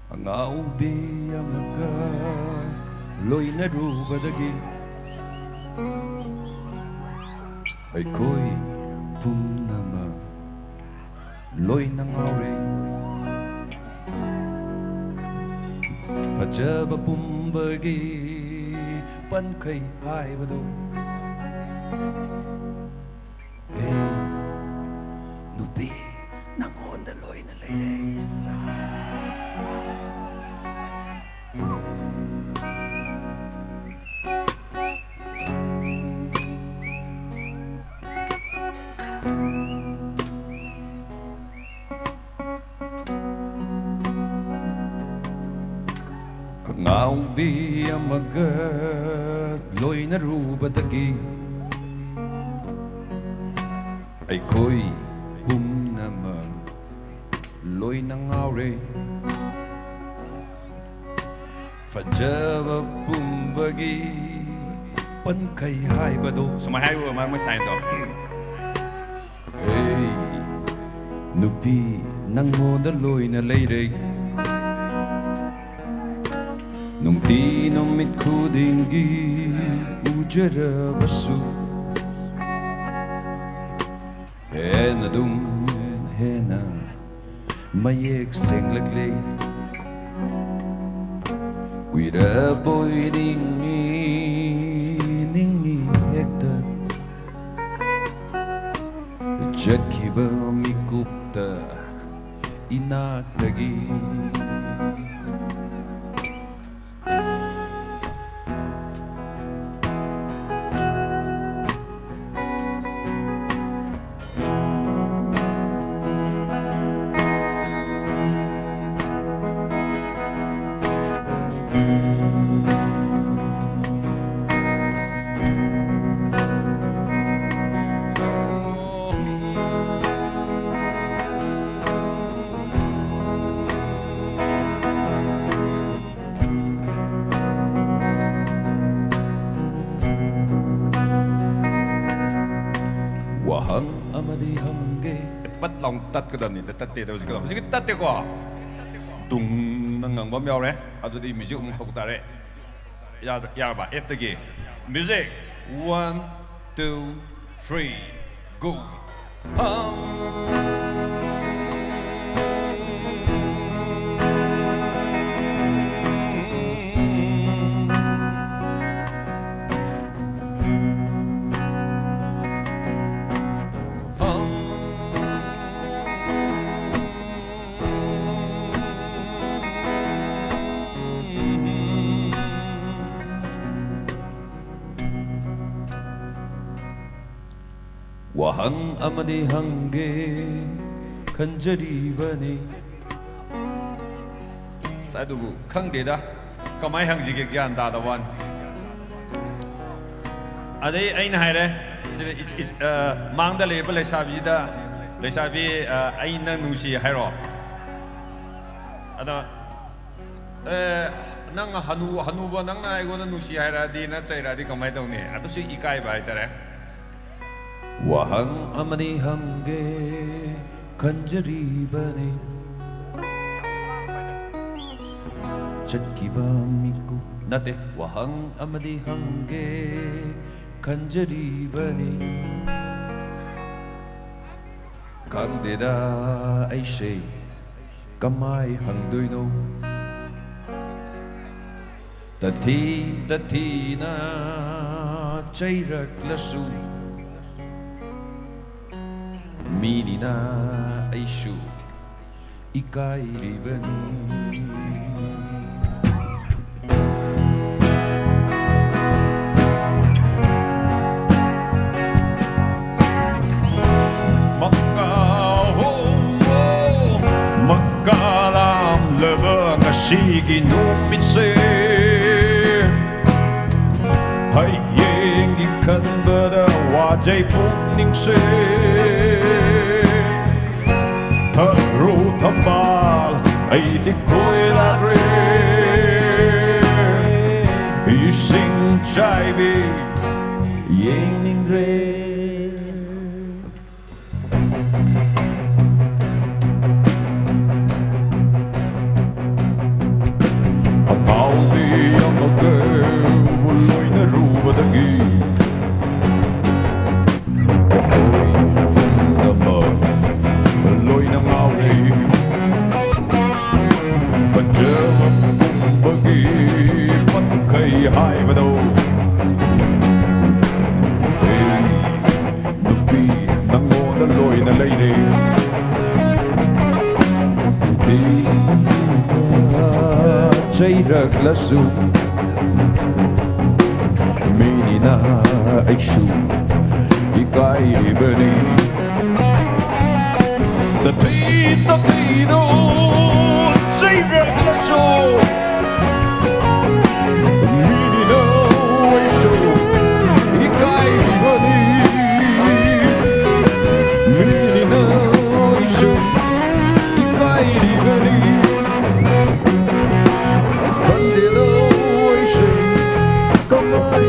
Angaubi amaga loina rubadagi Aikoi pumnama loina ngaure Pajaba pumbagi pankai haibado Hey nubi nangonda loina leire Ngaubi amaga loina rubadagi Aikoi humnama loina ngaure Fajaba pumbagi pankai haibado Sumai haibu mai sign to Hey nupi nangoda loina leire Nungti nomit kudingi ujara basu Hena dum hena mayek senglaglay Wira boy ningi hekta Jakiba mikupta inak lagi Wahang amadi hamge Pat lòng tắt cái đầm này tắt tê đâu gì cái gì tắt tê quá tung năng ngang bấm nhau đấy à tôi đi music cũng không ta đấy ya ba F the music 1 2 3 go Wahang amadi hange kanjaribani Sadugu khangdeda kamai hangjige gyan da da wan Adai aina haire mangda leba lesabi da lesabi aina nusi hairo Ada nang hanuba nang na igona nusi haira di na chaira di kamai dawni adu si ikai ba itare Wahang amani hange kanjaribani Chatkiba miku nate Wahang amani hange kanjaribani Kangdeda aishe kamai hangduino Tati na chairak lasu Minina aishu ikai ribani Makalam lebang asigi numitse Hayeng ikan bada wajay pungningse Taru tabal ay di ko'y lare Ising chai bi yeng ning rê Maui ang magawaloy na rubadagi Ako'y naman Loy ng awi Panjama kumbagi Patkay hay madaw Hey, lupi Nangon na loy na lady Di Chay rạc lá su Menina ai su I cai beni Da ti no Chay rạc lá su Menina ai su I cai beni Menina ai su I cai beni Come on